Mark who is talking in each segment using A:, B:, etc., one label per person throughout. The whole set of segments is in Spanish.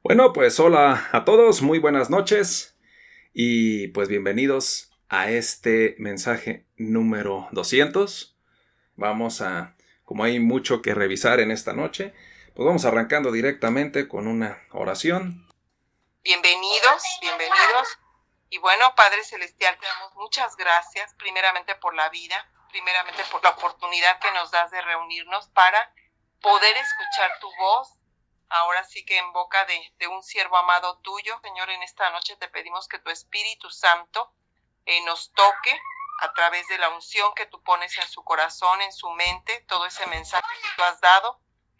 A: Bueno, pues hola a todos, muy buenas noches y pues bienvenidos a este mensaje número 200. Como hay mucho que revisar en esta noche, pues vamos arrancando directamente con una oración.
B: Bienvenidos. Y bueno, Padre Celestial, te damos muchas gracias, primeramente por la vida, primeramente por la oportunidad que nos das de reunirnos para poder escuchar tu voz. Ahora sí que en boca de un siervo amado tuyo, Señor, en esta noche te pedimos que tu Espíritu Santo nos toque a través de la unción que tú pones en su corazón, en su mente, todo ese mensaje que tú has dado.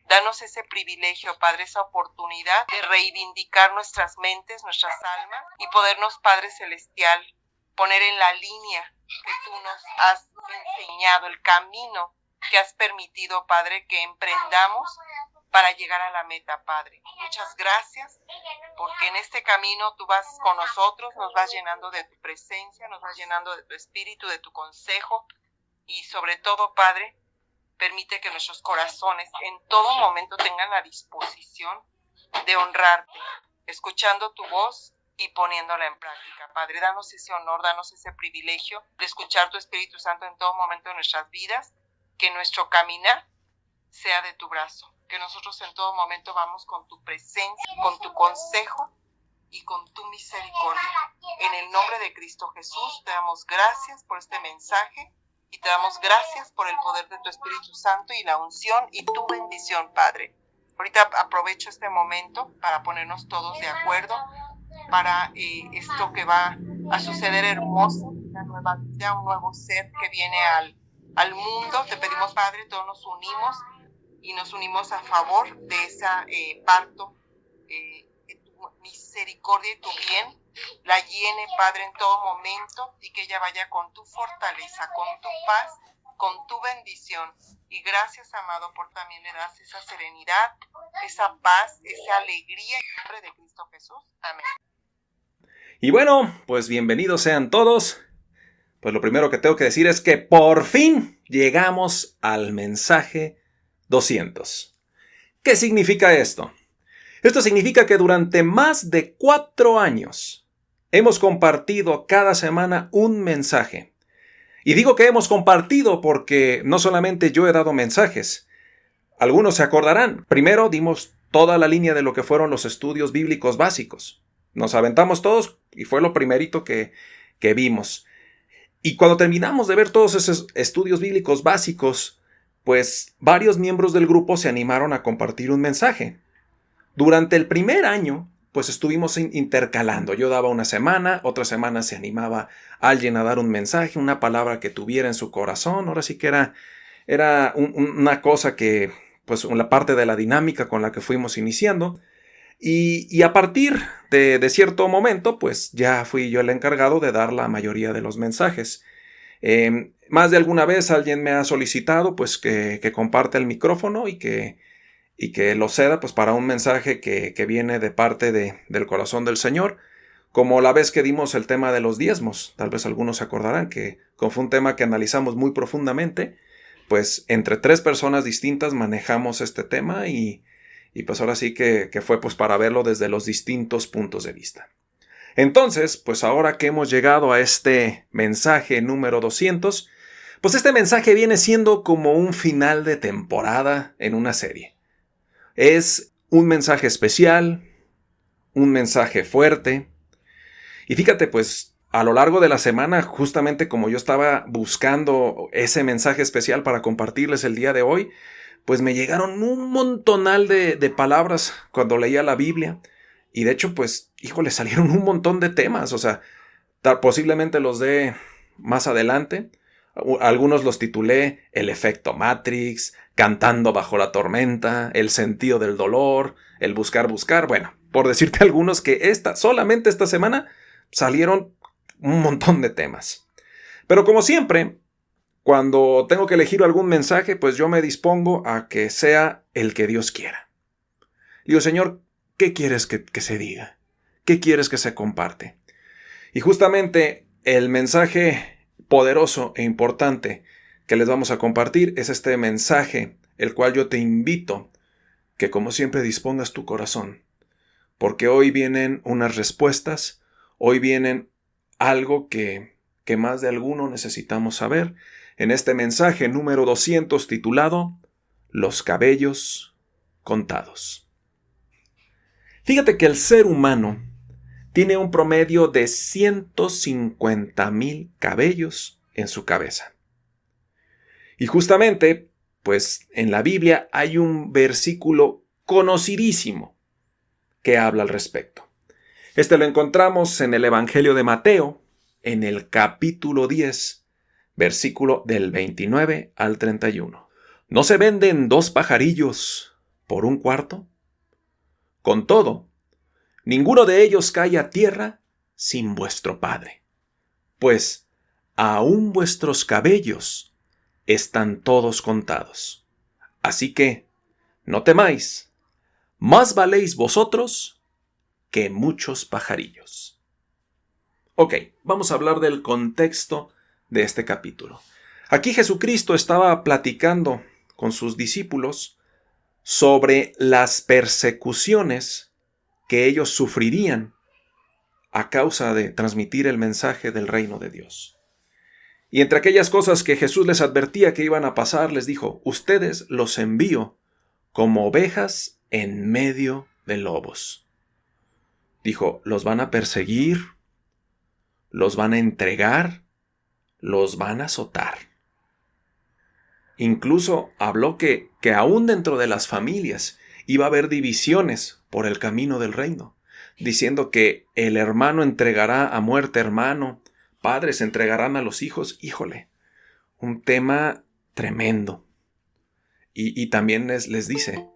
B: Danos ese privilegio, Padre, esa oportunidad de reivindicar nuestras mentes, nuestras almas y podernos, Padre Celestial, poner en la línea que tú nos has enseñado, el camino que has permitido, Padre, que emprendamos para llegar a la meta, Padre. Muchas gracias, porque en este camino tú vas con nosotros, nos vas llenando de tu presencia, nos vas llenando de tu espíritu, de tu consejo y sobre todo, Padre, permite que nuestros corazones en todo momento tengan la disposición de honrarte, escuchando tu voz y poniéndola en práctica. Padre, danos ese honor, danos ese privilegio de escuchar tu Espíritu Santo en todo momento de nuestras vidas, que nuestro caminar sea de tu brazo, que nosotros en todo momento vamos con tu presencia, con tu consejo y con tu misericordia. En el nombre de Cristo Jesús, te damos gracias por este mensaje y te damos gracias por el poder de tu Espíritu Santo y la unción y tu bendición, Padre. Ahorita aprovecho este momento para ponernos todos de acuerdo para esto que va a suceder hermoso, una nueva vida, un nuevo ser que viene al mundo. Te pedimos, Padre, todos nos unimos y nos unimos a favor de ese parto, que tu misericordia y tu bien la llene, Padre, en todo momento y que ella vaya con tu fortaleza, con tu paz, con tu bendición. Y gracias, amado, por también le das esa serenidad, esa paz, esa alegría en nombre de Cristo Jesús. Amén.
A: Y bueno, pues bienvenidos sean todos. Pues lo primero que tengo que decir es que por fin llegamos al mensaje 200. ¿Qué significa esto? Esto significa que durante más de 4 años hemos compartido cada semana un mensaje. Y digo que hemos compartido porque no solamente yo he dado mensajes. Algunos se acordarán. Primero dimos toda la línea de lo que fueron los estudios bíblicos básicos. Nos aventamos todos y fue lo primerito que vimos. Y cuando terminamos de ver todos esos estudios bíblicos básicos, pues varios miembros del grupo se animaron a compartir un mensaje. Durante el primer año, pues estuvimos intercalando. Yo daba una semana, otra semana se animaba alguien a dar un mensaje, una palabra que tuviera en su corazón. Ahora sí que era una cosa que, pues, la parte de la dinámica con la que fuimos iniciando. Y a partir de cierto momento, pues ya fui yo el encargado de dar la mayoría de los mensajes. Más de alguna vez alguien me ha solicitado pues que comparte el micrófono y que lo ceda pues para un mensaje que viene de parte del corazón del Señor, como la vez que dimos el tema de los diezmos. Tal vez algunos se acordarán que como fue un tema que analizamos muy profundamente, pues entre 3 personas distintas manejamos este tema y pues ahora sí que fue pues para verlo desde los distintos puntos de vista. Entonces, pues ahora que hemos llegado a este mensaje número 200, pues este mensaje viene siendo como un final de temporada en una serie. Es un mensaje especial, un mensaje fuerte. Y fíjate, pues a lo largo de la semana, justamente como yo estaba buscando ese mensaje especial para compartirles el día de hoy, pues me llegaron un montonal de palabras cuando leía la Biblia. Y de hecho, pues, híjole, salieron un montón de temas. O sea, posiblemente los dé más adelante. Algunos los titulé El efecto Matrix, Cantando bajo la tormenta, El sentido del dolor, El buscar. Bueno, por decirte algunos que solamente esta semana salieron un montón de temas. Pero como siempre, cuando tengo que elegir algún mensaje, pues yo me dispongo a que sea el que Dios quiera. Digo, Señor, ¿qué quieres que se diga? ¿Qué quieres que se comparte? Y justamente el mensaje poderoso e importante que les vamos a compartir es este mensaje, el cual yo te invito que como siempre dispongas tu corazón, porque hoy vienen unas respuestas, hoy vienen algo que más de alguno necesitamos saber en este mensaje número 200 titulado Los cabellos contados. Fíjate que el ser humano tiene un promedio de 150,000 cabellos en su cabeza. Y justamente, pues en la Biblia hay un versículo conocidísimo que habla al respecto. Este lo encontramos en el Evangelio de Mateo, en el capítulo 10, versículo del 29 al 31. ¿No se venden 2 pajarillos por un cuarto? Con todo, ninguno de ellos cae a tierra sin vuestro Padre, pues aún vuestros cabellos están todos contados. Así que, no temáis, más valéis vosotros que muchos pajarillos. Ok, vamos a hablar del contexto de este capítulo. Aquí Jesucristo estaba platicando con sus discípulos sobre las persecuciones que ellos sufrirían a causa de transmitir el mensaje del reino de Dios. Y entre aquellas cosas que Jesús les advertía que iban a pasar, les dijo: ustedes los envío como ovejas en medio de lobos. Dijo, los van a perseguir, los van a entregar, los van a azotar. Incluso habló que aún dentro de las familias iba a haber divisiones por el camino del reino, diciendo que el hermano entregará a muerte hermano, padres entregarán a los hijos. Híjole, un tema tremendo. Y también les dice,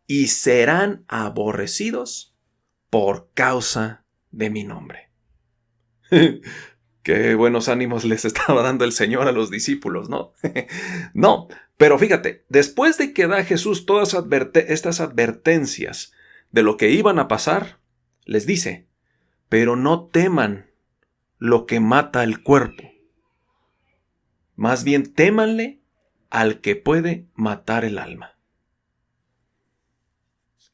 A: y serán aborrecidos por causa de mi nombre. Qué buenos ánimos les estaba dando el Señor a los discípulos, ¿no? No, pero fíjate, después de que da Jesús todas estas advertencias de lo que iban a pasar, les dice, pero no teman lo que mata el cuerpo. Más bien témanle al que puede matar el alma.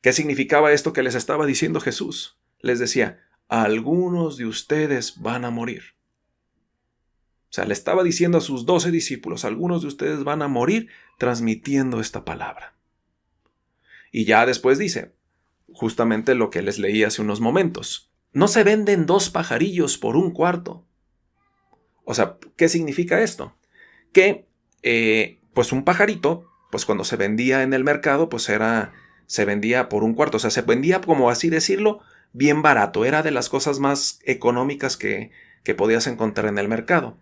A: ¿Qué significaba esto que les estaba diciendo Jesús? Les decía, algunos de ustedes van a morir. O sea, le estaba diciendo a sus 12 discípulos, algunos de ustedes van a morir transmitiendo esta palabra. Y ya después dice, justamente lo que les leí hace unos momentos, no se venden 2 pajarillos por un cuarto. O sea, ¿qué significa esto? Que, pues un pajarito, pues cuando se vendía en el mercado, pues se vendía por un cuarto. O sea, se vendía, como así decirlo, bien barato. Era de las cosas más económicas que podías encontrar en el mercado.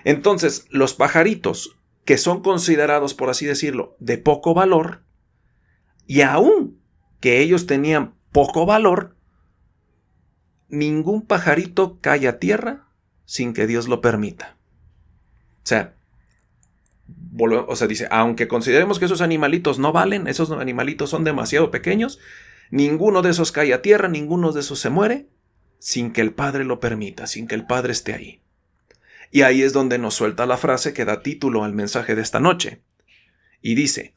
A: Entonces, los pajaritos que son considerados, por así decirlo, de poco valor, y aún que ellos tenían poco valor, ningún pajarito cae a tierra sin que Dios lo permita. O sea, dice, aunque consideremos que esos animalitos no valen, esos animalitos son demasiado pequeños, ninguno de esos cae a tierra, ninguno de esos se muere sin que el Padre lo permita, sin que el Padre esté ahí. Y ahí es donde nos suelta la frase que da título al mensaje de esta noche. Y dice,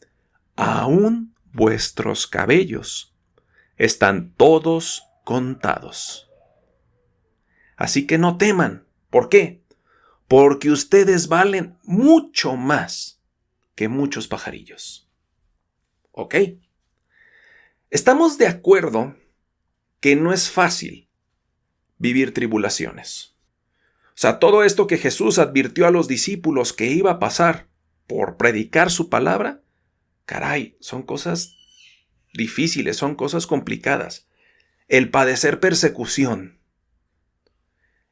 A: aún vuestros cabellos están todos contados. Así que no teman. ¿Por qué? Porque ustedes valen mucho más que muchos pajarillos. ¿Ok? Estamos de acuerdo que no es fácil vivir tribulaciones. O sea, todo esto que Jesús advirtió a los discípulos que iba a pasar por predicar su palabra, caray, son cosas difíciles, son cosas complicadas. El padecer persecución,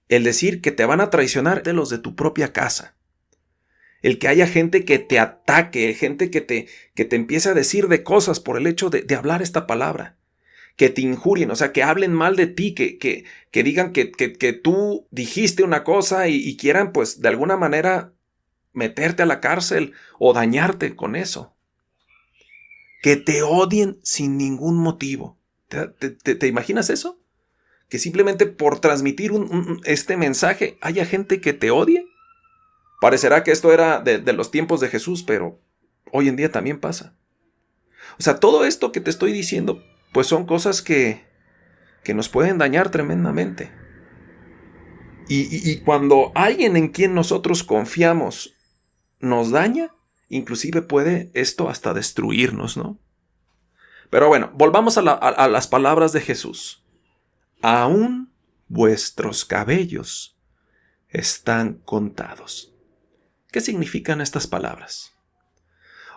A: el decir que te van a traicionar de los de tu propia casa, el que haya gente que te ataque, gente que te empiece a decir de cosas por el hecho de hablar esta palabra, que te injurien, o sea, que hablen mal de ti, que digan que tú dijiste una cosa y quieran, pues, de alguna manera meterte a la cárcel o dañarte con eso. Que te odien sin ningún motivo. ¿Te imaginas eso? Que simplemente por transmitir este mensaje haya gente que te odie. Parecerá que esto era de los tiempos de Jesús, pero hoy en día también pasa. O sea, todo esto que te estoy diciendo, pues son cosas que que nos pueden dañar tremendamente. Y cuando alguien en quien nosotros confiamos nos daña, inclusive puede esto hasta destruirnos, ¿no? Pero bueno, volvamos a las palabras de Jesús. Aún vuestros cabellos están contados. ¿Qué significan estas palabras?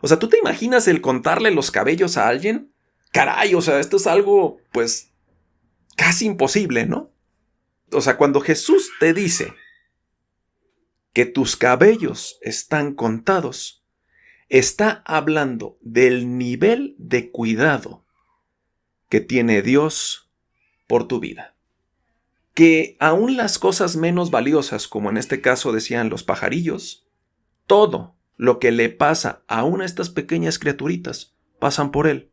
A: O sea, ¿tú te imaginas el contarle los cabellos a alguien? Caray, o sea, esto es algo, pues, casi imposible, ¿no? O sea, cuando Jesús te dice que tus cabellos están contados, está hablando del nivel de cuidado que tiene Dios por tu vida. Que aún las cosas menos valiosas, como en este caso decían los pajarillos, todo lo que le pasa aún a estas pequeñas criaturitas, pasan por él.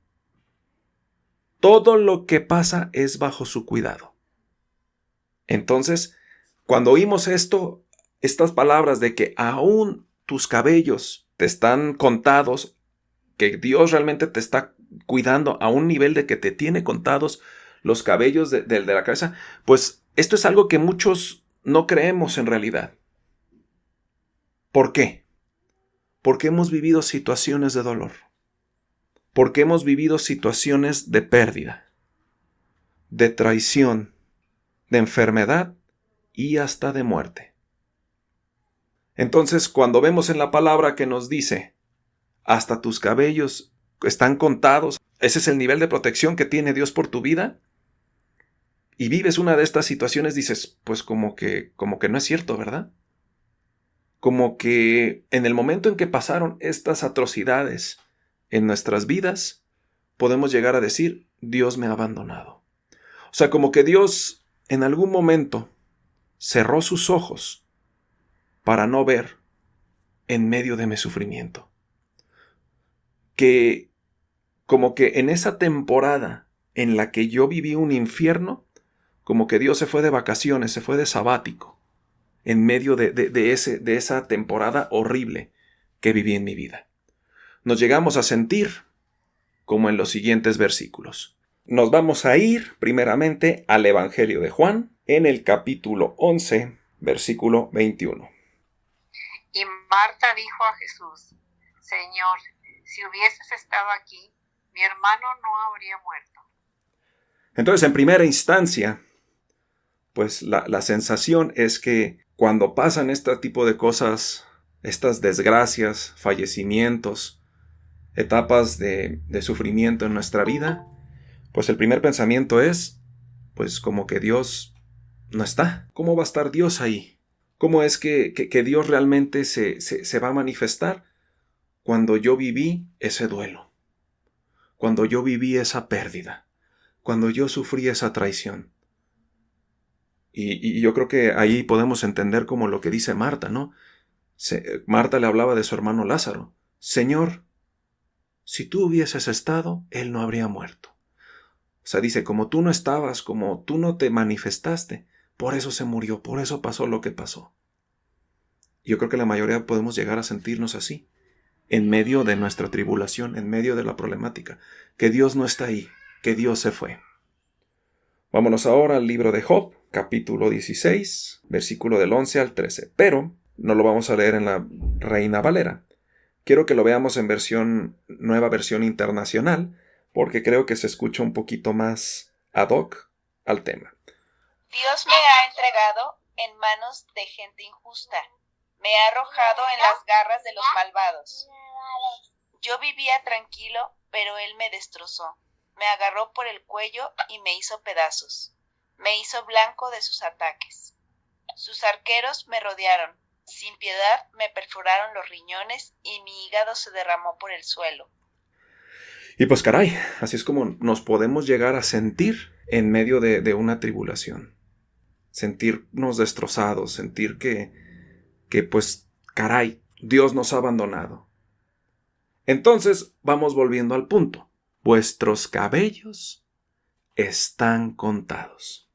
A: Todo lo que pasa es bajo su cuidado. Entonces, cuando oímos estas palabras de que aún tus cabellos te están contados, que Dios realmente te está cuidando a un nivel de que te tiene contados los cabellos de la cabeza, pues esto es algo que muchos no creemos en realidad. ¿Por qué? Porque hemos vivido situaciones de dolor. Porque hemos vivido situaciones de pérdida, de traición, de enfermedad y hasta de muerte. Entonces, cuando vemos en la palabra que nos dice, hasta tus cabellos están contados, ese es el nivel de protección que tiene Dios por tu vida, y vives una de estas situaciones, dices, pues como que no es cierto, ¿verdad? Como que en el momento en que pasaron estas atrocidades en nuestras vidas, podemos llegar a decir, Dios me ha abandonado. O sea, como que Dios en algún momento cerró sus ojos para no ver en medio de mi sufrimiento. Que como que en esa temporada en la que yo viví un infierno, como que Dios se fue de vacaciones, se fue de sabático, en medio de esa temporada horrible que viví en mi vida. Nos llegamos a sentir como en los siguientes versículos. Nos vamos a ir primeramente al Evangelio de Juan, en el capítulo 11, versículo 21.
B: Y Marta dijo a Jesús, Señor, si hubieses estado aquí, mi hermano no habría muerto.
A: Entonces, en primera instancia, pues la sensación es que cuando pasan este tipo de cosas, estas desgracias, fallecimientos, etapas de sufrimiento en nuestra vida, pues el primer pensamiento es, pues como que Dios no está. ¿Cómo va a estar Dios ahí? ¿Cómo es que Dios realmente se va a manifestar? Cuando yo viví ese duelo, cuando yo viví esa pérdida, cuando yo sufrí esa traición. Y yo creo que ahí podemos entender como lo que dice Marta, ¿no? Marta le hablaba de su hermano Lázaro. Señor, si tú hubieses estado, él no habría muerto. O sea, dice, como tú no estabas, como tú no te manifestaste, por eso se murió, por eso pasó lo que pasó. Yo creo que la mayoría podemos llegar a sentirnos así, en medio de nuestra tribulación, en medio de la problemática, que Dios no está ahí, que Dios se fue. Vámonos ahora al libro de Job, capítulo 16, versículo del 11 al 13, pero no lo vamos a leer en la Reina Valera. Quiero que lo veamos en nueva versión internacional, porque creo que se escucha un poquito más ad hoc al tema.
B: Dios me ha entregado en manos de gente injusta. Me ha arrojado en las garras de los malvados. Yo vivía tranquilo, pero él me destrozó. Me agarró por el cuello y me hizo pedazos. Me hizo blanco de sus ataques. Sus arqueros me rodearon. Sin piedad me perforaron los riñones y mi hígado se derramó por el suelo.
A: Y pues caray, así es como nos podemos llegar a sentir en medio de una tribulación. Sentirnos destrozados, sentir que pues caray, Dios nos ha abandonado. Entonces vamos volviendo al punto. Vuestros cabellos están contados.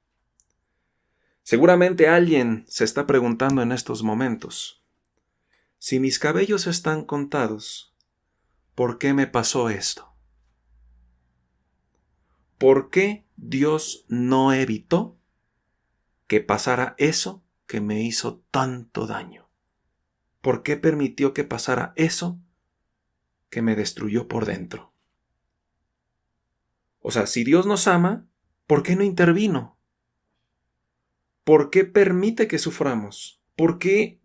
A: Seguramente alguien se está preguntando en estos momentos, si mis cabellos están contados, ¿por qué me pasó esto? ¿Por qué Dios no evitó que pasara eso que me hizo tanto daño? ¿Por qué permitió que pasara eso que me destruyó por dentro? O sea, si Dios nos ama, ¿por qué no intervino? ¿Por qué permite que suframos? ¿Por qué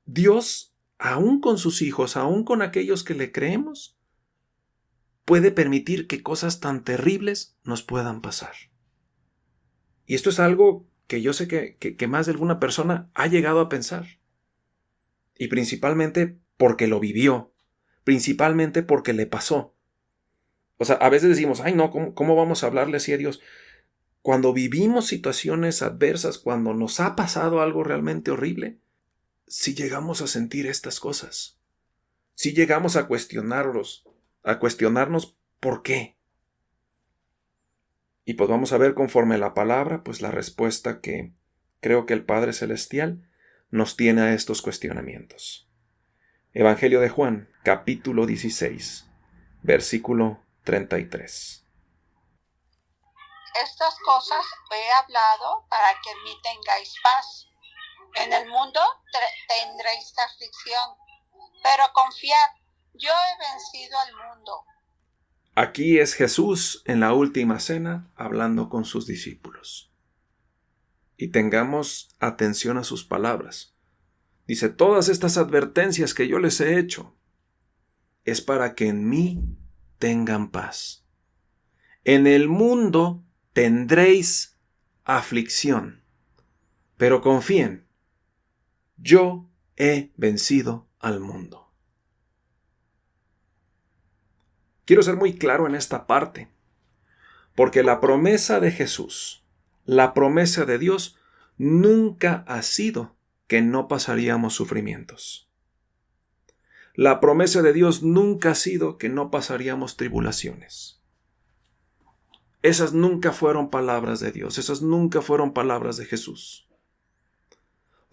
A: Dios, aún con sus hijos, aún con aquellos que le creemos, puede permitir que cosas tan terribles nos puedan pasar? Y esto es algo que yo sé que más de alguna persona ha llegado a pensar. Y principalmente porque lo vivió. Principalmente porque le pasó. O sea, a veces decimos, ay no, ¿cómo vamos a hablarle así a Dios? Cuando vivimos situaciones adversas, cuando nos ha pasado algo realmente horrible, si llegamos a sentir estas cosas, si llegamos a cuestionarnos por qué. Y pues vamos a ver conforme la palabra, pues la respuesta que creo que el Padre Celestial nos tiene a estos cuestionamientos. Evangelio de Juan, capítulo 16, versículo 33.
C: Estas cosas he hablado para que en mí tengáis paz. En el mundo tendréis aflicción, pero confiad, yo he vencido al mundo.
A: Aquí es Jesús en la última cena hablando con sus discípulos. Y tengamos atención a sus palabras. Dice, todas estas advertencias que yo les he hecho es para que en mí tengan paz. En el mundo tendréis aflicción, pero confíen, yo he vencido al mundo. Quiero ser muy claro en esta parte, porque la promesa de Jesús, la promesa de Dios, nunca ha sido que no pasaríamos sufrimientos. La promesa de Dios nunca ha sido que no pasaríamos tribulaciones. Esas nunca fueron palabras de Dios, esas nunca fueron palabras de Jesús.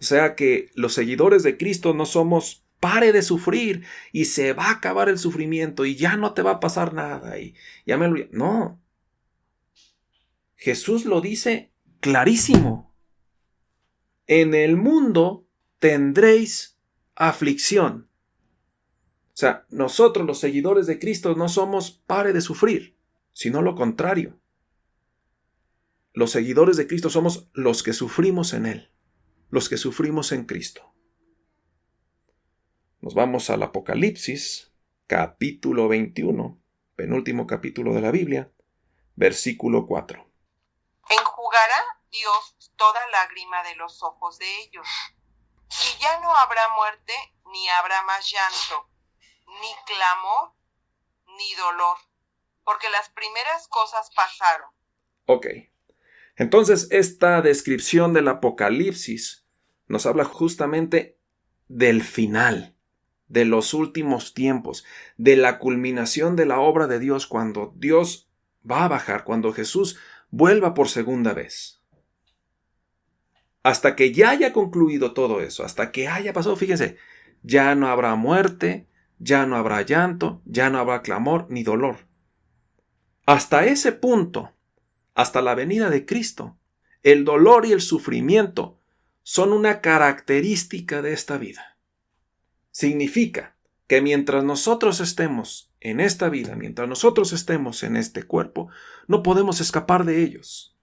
A: O sea que los seguidores de Cristo no somos pare de sufrir y se va a acabar el sufrimiento y ya no te va a pasar nada y ya me lo... No. Jesús lo dice clarísimo. En el mundo tendréis aflicción. O sea, nosotros los seguidores de Cristo no somos pare de sufrir, sino lo contrario. Los seguidores de Cristo somos los que sufrimos en Él, los que sufrimos en Cristo. Nos vamos al Apocalipsis, capítulo 21, penúltimo capítulo de la Biblia, versículo 4.
B: Enjugará Dios toda lágrima de los ojos de ellos, y ya no habrá muerte, ni habrá más llanto, ni clamor, ni dolor, porque las primeras cosas pasaron.
A: Ok, entonces esta descripción del Apocalipsis nos habla justamente del final, de los últimos tiempos, de la culminación de la obra de Dios cuando Dios va a bajar, cuando Jesús vuelva por segunda vez. Hasta que ya haya concluido todo eso, hasta que haya pasado, fíjense, ya no habrá muerte, ya no habrá llanto, ya no habrá clamor ni dolor. Hasta ese punto, hasta la venida de Cristo, el dolor y el sufrimiento son una característica de esta vida. Significa que mientras nosotros estemos en esta vida, mientras nosotros estemos en este cuerpo, no podemos escapar de ellos.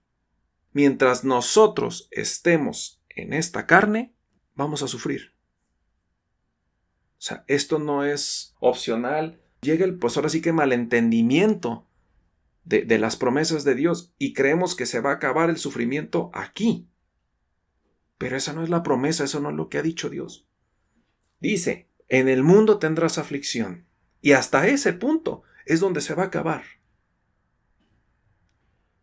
A: Mientras nosotros estemos en esta carne, vamos a sufrir. O sea, esto no es opcional. Llega pues ahora sí que malentendimiento de las promesas de Dios y creemos que se va a acabar el sufrimiento aquí. Pero esa no es la promesa, eso no es lo que ha dicho Dios. Dice, en el mundo tendrás aflicción. Y hasta ese punto es donde se va a acabar.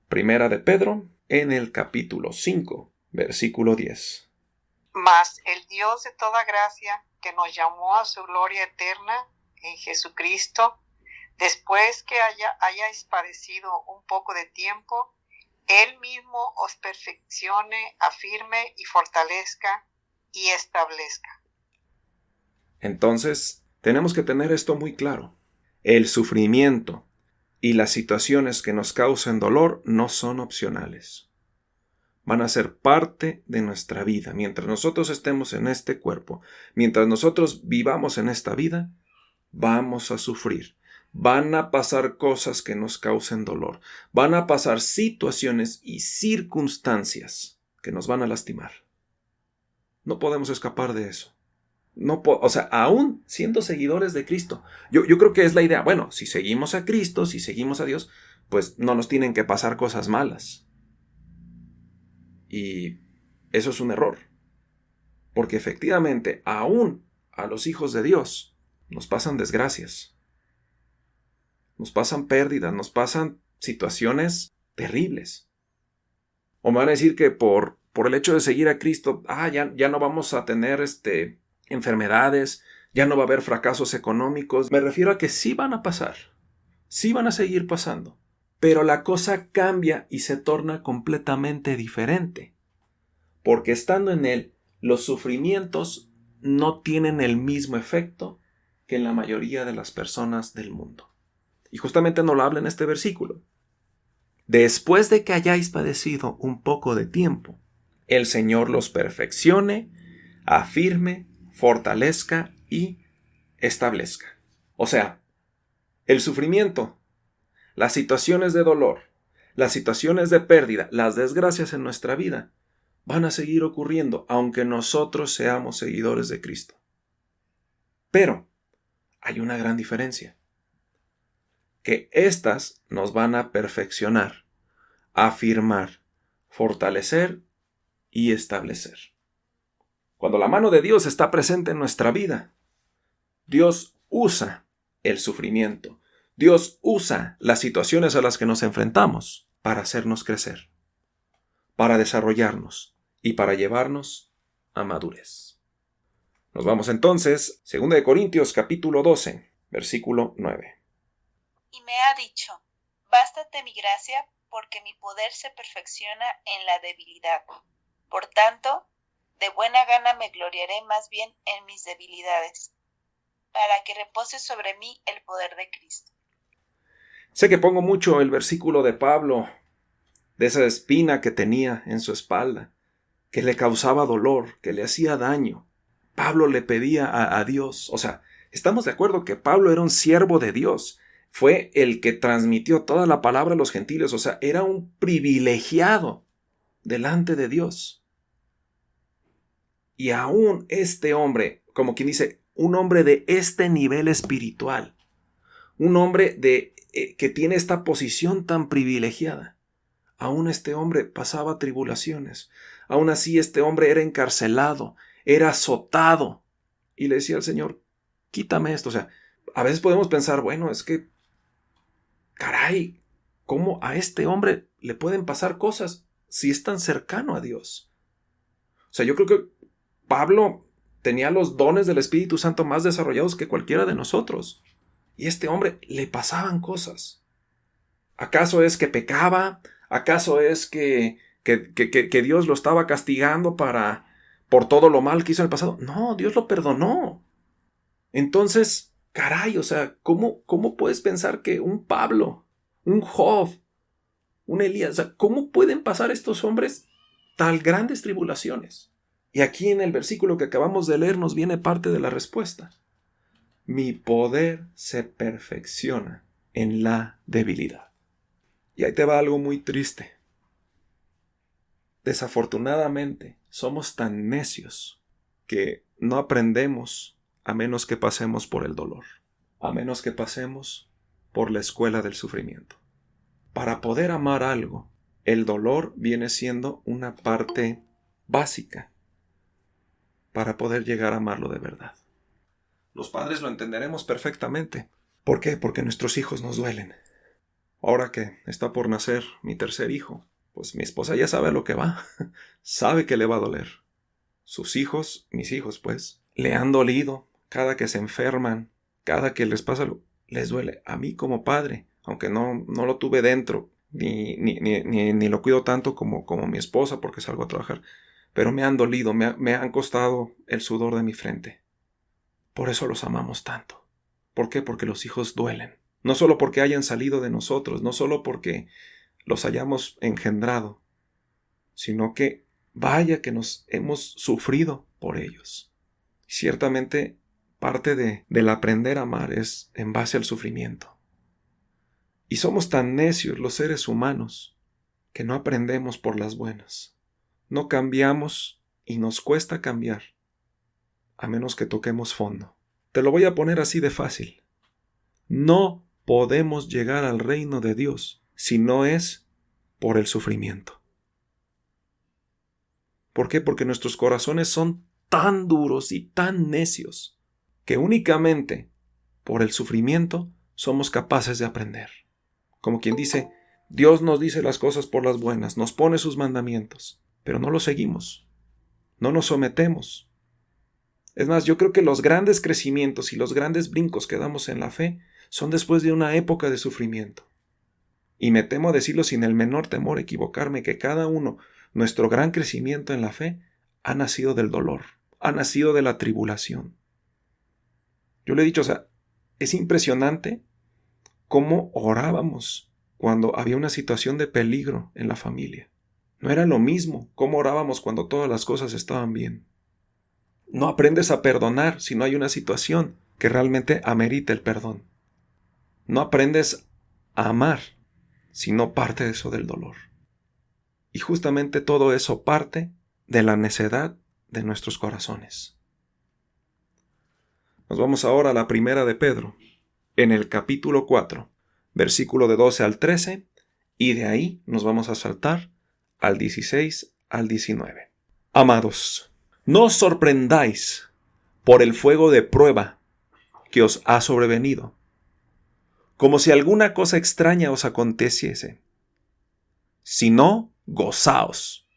A: Primera de Pedro, en el capítulo 5, versículo 10.
C: Mas el Dios de toda gracia, que nos llamó a su gloria eterna en Jesucristo, después que hayáis padecido un poco de tiempo, Él mismo os perfeccione, afirme y fortalezca y establezca.
A: Entonces, tenemos que tener esto muy claro. El sufrimiento, Y las situaciones que nos causen dolor no son opcionales. Van a ser parte de nuestra vida. Mientras nosotros estemos en este cuerpo, mientras nosotros vivamos en esta vida, vamos a sufrir. Van a pasar cosas que nos causen dolor. Van a pasar situaciones y circunstancias que nos van a lastimar. No podemos escapar de eso. Aún siendo seguidores de Cristo. Yo creo que es la idea. Bueno, si seguimos a Cristo, si seguimos a Dios, pues no nos tienen que pasar cosas malas. Y eso es un error. Porque efectivamente, aún a los hijos de Dios, nos pasan desgracias. Nos pasan pérdidas, nos pasan situaciones terribles. O me van a decir que por el hecho de seguir a Cristo, ya no vamos a tener enfermedades, ya no va a haber fracasos económicos. Me refiero a que sí van a pasar, sí van a seguir pasando, pero la cosa cambia y se torna completamente diferente, porque estando en Él, los sufrimientos no tienen el mismo efecto que en la mayoría de las personas del mundo. Y justamente nos lo habla en este versículo. Después de que hayáis padecido un poco de tiempo, el Señor los perfeccione, afirme, fortalezca y establezca. O sea, el sufrimiento, las situaciones de dolor, las situaciones de pérdida, las desgracias en nuestra vida van a seguir ocurriendo aunque nosotros seamos seguidores de Cristo. Pero hay una gran diferencia, que éstas nos van a perfeccionar, afirmar, fortalecer y establecer. Cuando la mano de Dios está presente en nuestra vida, Dios usa el sufrimiento. Dios usa las situaciones a las que nos enfrentamos para hacernos crecer, para desarrollarnos y para llevarnos a madurez. Nos vamos entonces, 2 Corintios capítulo 12, versículo 9.
D: Y me ha dicho, bástate mi gracia, porque mi poder se perfecciona en la debilidad. Por tanto, de buena gana me gloriaré más bien en mis debilidades, para que repose sobre mí el poder de Cristo.
A: Sé que pongo mucho el versículo de Pablo, de esa espina que tenía en su espalda, que le causaba dolor, que le hacía daño. Pablo le pedía a Dios, estamos de acuerdo que Pablo era un siervo de Dios, fue el que transmitió toda la palabra a los gentiles, era un privilegiado delante de Dios. Y aún este hombre, como quien dice, un hombre de este nivel espiritual, un hombre que tiene esta posición tan privilegiada, aún este hombre pasaba tribulaciones, aún así este hombre era encarcelado, era azotado, y le decía al Señor, quítame esto. A veces podemos pensar, bueno, es que, caray, ¿cómo a este hombre le pueden pasar cosas si es tan cercano a Dios? Yo creo que Pablo tenía los dones del Espíritu Santo más desarrollados que cualquiera de nosotros. Y a este hombre le pasaban cosas. ¿Acaso es que pecaba? ¿Acaso es que Dios lo estaba castigando por todo lo mal que hizo en el pasado? No, Dios lo perdonó. Entonces, caray, ¿cómo puedes pensar que un Pablo, un Job, un Elías, cómo pueden pasar estos hombres tan grandes tribulaciones? Y aquí en el versículo que acabamos de leer nos viene parte de la respuesta. Mi poder se perfecciona en la debilidad. Y ahí te va algo muy triste. Desafortunadamente, somos tan necios que no aprendemos a menos que pasemos por el dolor, a menos que pasemos por la escuela del sufrimiento. Para poder amar algo, el dolor viene siendo una parte básica para poder llegar a amarlo de verdad. Los padres lo entenderemos perfectamente. ¿Por qué? Porque nuestros hijos nos duelen. Ahora que está por nacer mi tercer hijo, pues mi esposa ya sabe a lo que va. Sabe que le va a doler. Sus hijos, mis hijos pues, le han dolido. Cada que se enferman, cada que les pasa algo, les duele. A mí como padre, aunque no lo tuve dentro, ni lo cuido tanto como mi esposa porque salgo a trabajar, pero me han dolido, me han costado el sudor de mi frente. Por eso los amamos tanto. ¿Por qué? Porque los hijos duelen. no solo porque hayan salido de nosotros, no solo porque los hayamos engendrado, sino que vaya que nos hemos sufrido por ellos. Ciertamente, parte del aprender a amar es en base al sufrimiento. Y somos tan necios los seres humanos que no aprendemos por las buenas. No cambiamos y nos cuesta cambiar, a menos que toquemos fondo. Te lo voy a poner así de fácil. No podemos llegar al reino de Dios si no es por el sufrimiento. ¿Por qué? Porque nuestros corazones son tan duros y tan necios que únicamente por el sufrimiento somos capaces de aprender. Como quien dice, Dios nos dice las cosas por las buenas, nos pone sus mandamientos, pero no los seguimos, no nos sometemos. Es más, yo creo que los grandes crecimientos y los grandes brincos que damos en la fe son después de una época de sufrimiento. Y me temo decirlo sin el menor temor a equivocarme, que cada uno, nuestro gran crecimiento en la fe, ha nacido del dolor, ha nacido de la tribulación. Yo le he dicho, es impresionante cómo orábamos cuando había una situación de peligro en la familia. No era lo mismo cómo orábamos cuando todas las cosas estaban bien. No aprendes a perdonar si no hay una situación que realmente amerite el perdón. No aprendes a amar si no parte de eso del dolor. Y justamente todo eso parte de la necedad de nuestros corazones. Nos vamos ahora a la primera de Pedro, en el capítulo 4, versículo de 12 al 13, y de ahí nos vamos a saltar al 16 al 19. Amados, no os sorprendáis por el fuego de prueba que os ha sobrevenido, como si alguna cosa extraña os aconteciese, sino gozaos,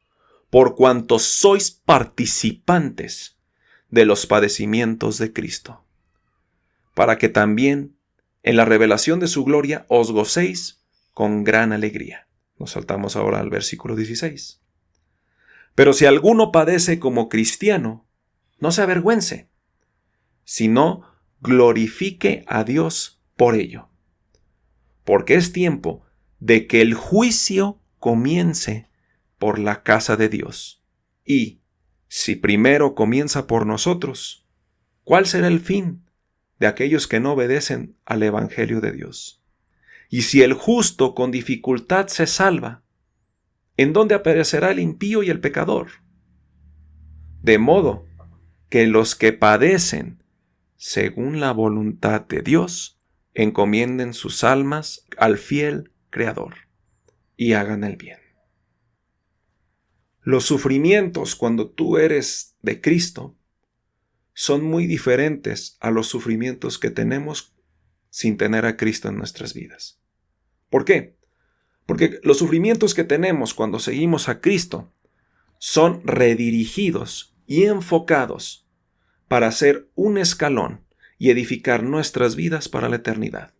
A: por cuanto sois participantes de los padecimientos de Cristo, para que también en la revelación de su gloria os gocéis con gran alegría. Nos saltamos ahora al versículo 16. Pero si alguno padece como cristiano, no se avergüence, sino glorifique a Dios por ello. Porque es tiempo de que el juicio comience por la casa de Dios. Y, si primero comienza por nosotros, ¿cuál será el fin de aquellos que no obedecen al Evangelio de Dios? Y si el justo con dificultad se salva, ¿en dónde aparecerá el impío y el pecador? De modo que los que padecen según la voluntad de Dios, encomienden sus almas al fiel Creador y hagan el bien. Los sufrimientos cuando tú eres de Cristo son muy diferentes a los sufrimientos que tenemos sin tener a Cristo en nuestras vidas. ¿Por qué? Porque los sufrimientos que tenemos cuando seguimos a Cristo son redirigidos y enfocados para ser un escalón y edificar nuestras vidas para la eternidad.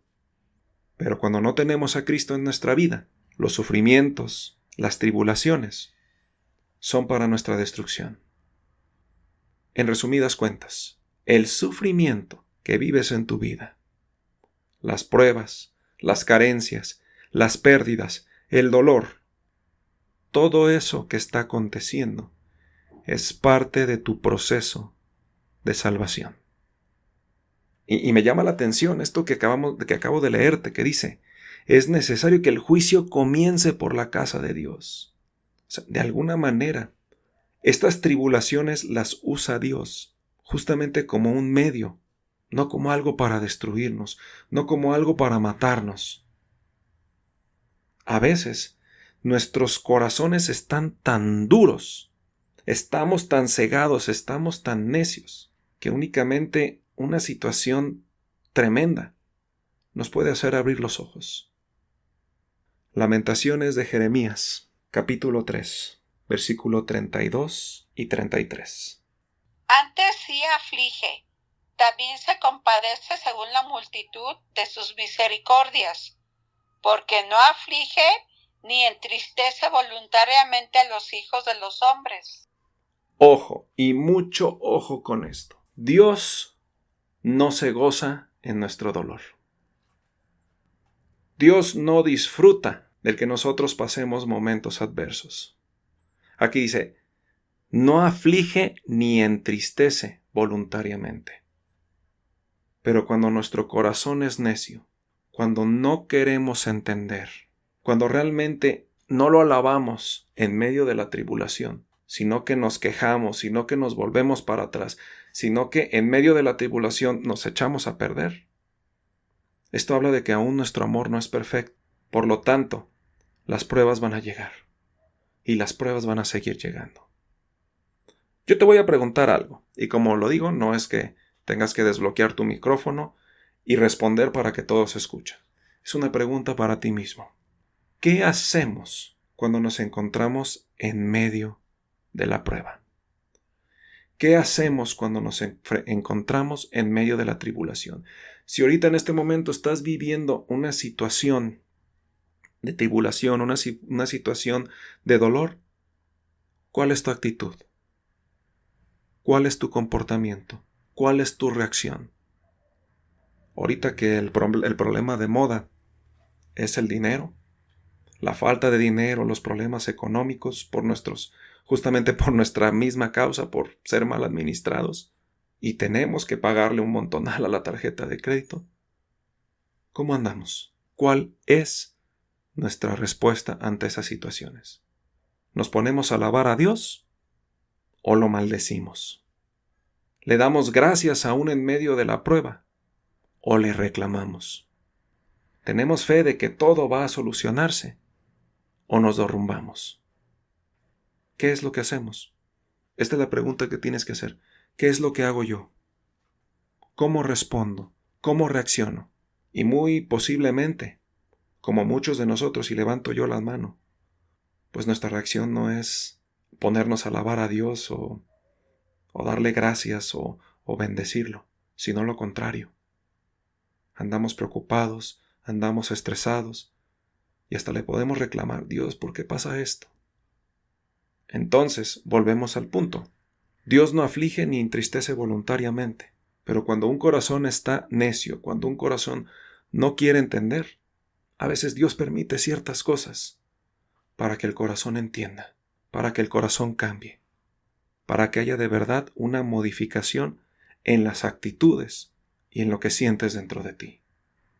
A: Pero cuando no tenemos a Cristo en nuestra vida, los sufrimientos, las tribulaciones, son para nuestra destrucción. En resumidas cuentas, el sufrimiento que vives en tu vida, las pruebas, las carencias, las pérdidas, el dolor, todo eso que está aconteciendo es parte de tu proceso de salvación. Y me llama la atención esto que acabo de leerte, que dice, es necesario que el juicio comience por la casa de Dios. O sea, de alguna manera, estas tribulaciones las usa Dios justamente como un medio, no como algo para destruirnos, no como algo para matarnos. A veces, nuestros corazones están tan duros, estamos tan cegados, estamos tan necios, que únicamente una situación tremenda nos puede hacer abrir los ojos. Lamentaciones de Jeremías, capítulo 3, versículo 32 y 33.
E: Antes sí aflige, también se compadece según la multitud de sus misericordias, porque no aflige ni entristece voluntariamente a los hijos de los hombres.
A: Ojo, y mucho ojo con esto. Dios no se goza en nuestro dolor. Dios no disfruta del que nosotros pasemos momentos adversos. Aquí dice, no aflige ni entristece voluntariamente. Pero cuando nuestro corazón es necio, cuando no queremos entender, cuando realmente no lo alabamos en medio de la tribulación, sino que nos quejamos, sino que nos volvemos para atrás, sino que en medio de la tribulación nos echamos a perder. Esto habla de que aún nuestro amor no es perfecto. Por lo tanto, las pruebas van a llegar. Y las pruebas van a seguir llegando. Yo te voy a preguntar algo. Y como lo digo, no es que tengas que desbloquear tu micrófono y responder para que todos escuchen. Es una pregunta para ti mismo. ¿Qué hacemos cuando nos encontramos en medio de la prueba? ¿Qué hacemos cuando nos encontramos en medio de la tribulación? Si ahorita en este momento estás viviendo una situación de tribulación, una situación de dolor, ¿cuál es tu actitud? ¿Cuál es tu comportamiento? ¿Cuál es tu reacción? Ahorita que el problema de moda es el dinero, la falta de dinero, los problemas económicos justamente por nuestra misma causa, por ser mal administrados, y tenemos que pagarle un montonal a la tarjeta de crédito. ¿Cómo andamos? ¿Cuál es nuestra respuesta ante esas situaciones? ¿Nos ponemos a alabar a Dios o lo maldecimos? ¿Le damos gracias aún en medio de la prueba o le reclamamos? ¿Tenemos fe de que todo va a solucionarse o nos derrumbamos? ¿Qué es lo que hacemos? Esta es la pregunta que tienes que hacer. ¿Qué es lo que hago yo? ¿Cómo respondo? ¿Cómo reacciono? Y muy posiblemente, como muchos de nosotros, y levanto yo la mano, pues nuestra reacción no es ponernos a alabar a Dios o darle gracias o bendecirlo, sino lo contrario. Andamos preocupados, andamos estresados y hasta le podemos reclamar, Dios, ¿por qué pasa esto? Entonces, volvemos al punto. Dios no aflige ni entristece voluntariamente, pero cuando un corazón está necio, cuando un corazón no quiere entender, a veces Dios permite ciertas cosas para que el corazón entienda, para que el corazón cambie, para que haya de verdad una modificación en las actitudes y en lo que sientes dentro de ti.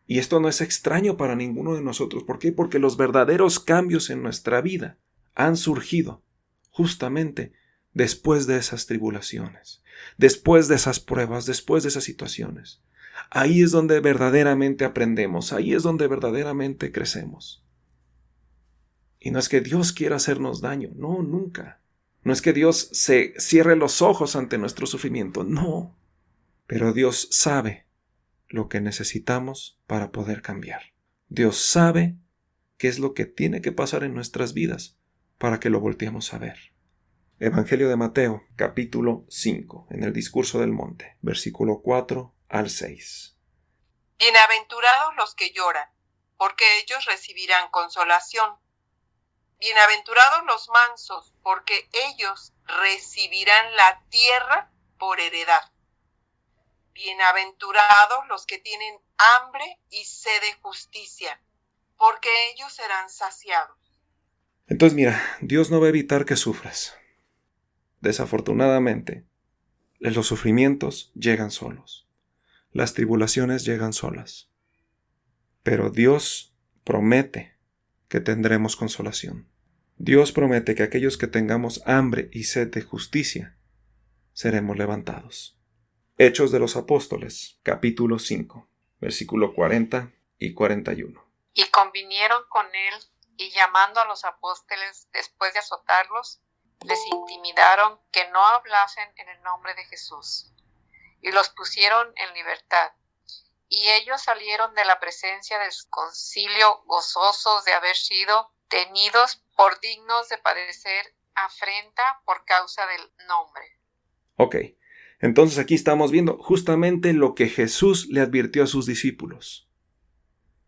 A: Y esto no es extraño para ninguno de nosotros. ¿Por qué? Porque los verdaderos cambios en nuestra vida han surgido justamente después de esas tribulaciones, después de esas pruebas, después de esas situaciones. Ahí es donde verdaderamente aprendemos, ahí es donde verdaderamente crecemos. Y no es que Dios quiera hacernos daño, no, nunca. No es que Dios se cierre los ojos ante nuestro sufrimiento, no. Pero Dios sabe lo que necesitamos para poder cambiar. Dios sabe qué es lo que tiene que pasar en nuestras vidas para que lo volteemos a ver. Evangelio de Mateo, capítulo 5, en el Discurso del Monte, versículo 4 al 6.
B: Bienaventurados los que lloran, porque ellos recibirán consolación. Bienaventurados los mansos, porque ellos recibirán la tierra por heredad. Bienaventurados los que tienen hambre y sed de justicia, porque ellos serán saciados.
A: Entonces mira, Dios no va a evitar que sufras. Desafortunadamente, los sufrimientos llegan solos. Las tribulaciones llegan solas. Pero Dios promete que tendremos consolación. Dios promete que aquellos que tengamos hambre y sed de justicia, seremos levantados. Hechos de los Apóstoles, capítulo 5, versículo 40 y 41.
C: Y convinieron con él, y llamando a los apóstoles después de azotarlos, les intimidaron que no hablasen en el nombre de Jesús, y los pusieron en libertad. Y ellos salieron de la presencia del concilio gozosos de haber sido tenidos por dignos de padecer afrenta por causa del nombre.
A: Ok, entonces aquí estamos viendo justamente lo que Jesús le advirtió a sus discípulos.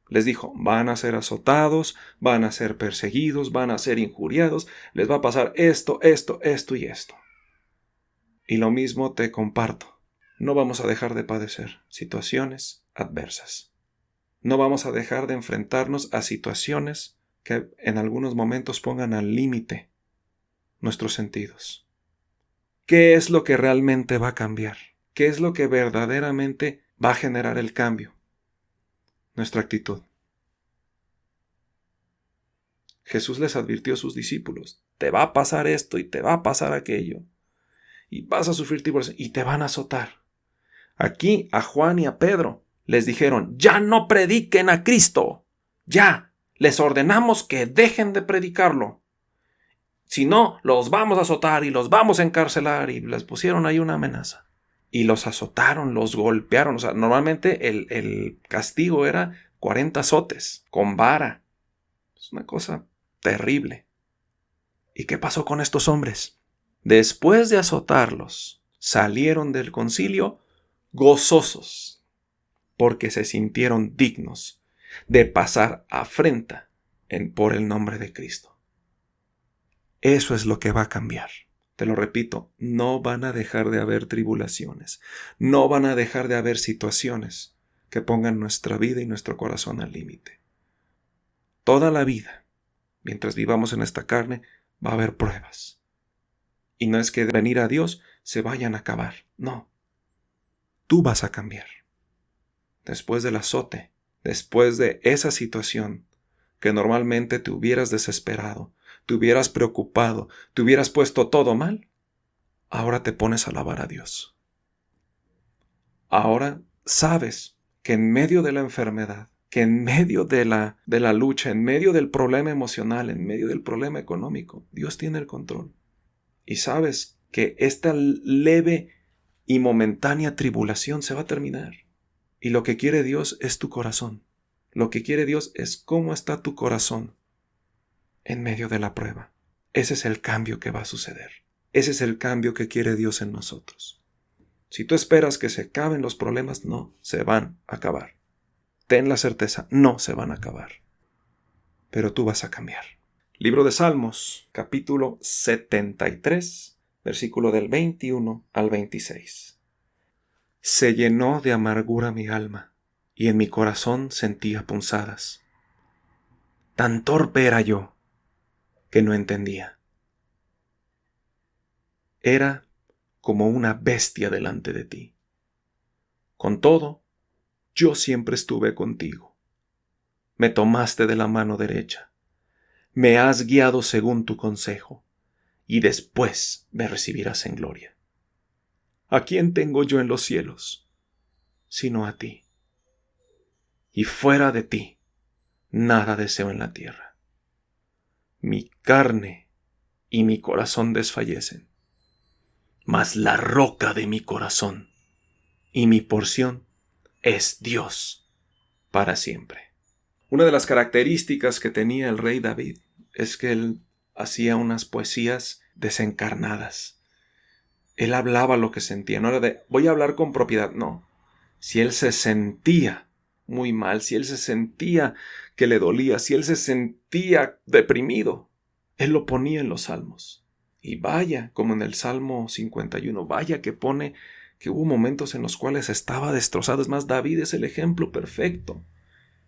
A: Les dijo, van a ser azotados, van a ser perseguidos, van a ser injuriados, les va a pasar esto, esto, esto y esto. Y lo mismo te comparto, no vamos a dejar de padecer situaciones adversas. No vamos a dejar de enfrentarnos a situaciones que en algunos momentos pongan al límite nuestros sentidos. ¿Qué es lo que realmente va a cambiar? ¿Qué es lo que verdaderamente va a generar el cambio? Nuestra actitud. Jesús les advirtió a sus discípulos, te va a pasar esto y te va a pasar aquello, y vas a sufrir tribulación y te van a azotar. Aquí a Juan y a Pedro les dijeron, ya no prediquen a Cristo, ya, les ordenamos que dejen de predicarlo. Si no, los vamos a azotar y los vamos a encarcelar, y les pusieron ahí una amenaza. Y los azotaron, los golpearon. O sea, normalmente el castigo era 40 azotes con vara. Es una cosa terrible. ¿Y qué pasó con estos hombres? Después de azotarlos, salieron del concilio gozosos, porque se sintieron dignos de pasar afrenta por el nombre de Cristo. Eso es lo que va a cambiar. Te lo repito, no van a dejar de haber tribulaciones, no van a dejar de haber situaciones que pongan nuestra vida y nuestro corazón al límite. Toda la vida, mientras vivamos en esta carne, va a haber pruebas. Y no es que de venir a Dios se vayan a acabar, no. Tú vas a cambiar. Después del azote, después de esa situación que normalmente te hubieras desesperado, te hubieras preocupado, te hubieras puesto todo mal, ahora te pones a alabar a Dios. Ahora sabes que en medio de la enfermedad, que en medio de la lucha, en medio del problema emocional, en medio del problema económico, Dios tiene el control. Y sabes que esta leve y momentánea tribulación se va a terminar. Y lo que quiere Dios es tu corazón. Lo que quiere Dios es cómo está tu corazón en medio de la prueba. Ese es el cambio que va a suceder. Ese es el cambio que quiere Dios en nosotros. Si tú esperas que se acaben los problemas, no se van a acabar. Ten la certeza, no se van a acabar. Pero tú vas a cambiar. Libro de Salmos, capítulo 73, versículo del 21 al 26. Se llenó de amargura mi alma, y en mi corazón sentía punzadas. Tan torpe era yo, que no entendía. Era como una bestia delante de ti. Con todo, yo siempre estuve contigo. Me tomaste de la mano derecha. Me has guiado según tu consejo, y después me recibirás en gloria. ¿A quién tengo yo en los cielos, sino a ti? Y fuera de ti, nada deseo en la tierra. Mi carne y mi corazón desfallecen, mas la roca de mi corazón y mi porción es Dios para siempre. Una de las características que tenía el rey David es que él hacía unas poesías desencarnadas. Él hablaba lo que sentía, no era de voy a hablar con propiedad, no. Si él se sentía muy mal, si él se sentía que le dolía, si él se sentía deprimido, él lo ponía en los salmos. Y vaya, como en el Salmo 51, vaya que pone que hubo momentos en los cuales estaba destrozado. Es más, David es el ejemplo perfecto.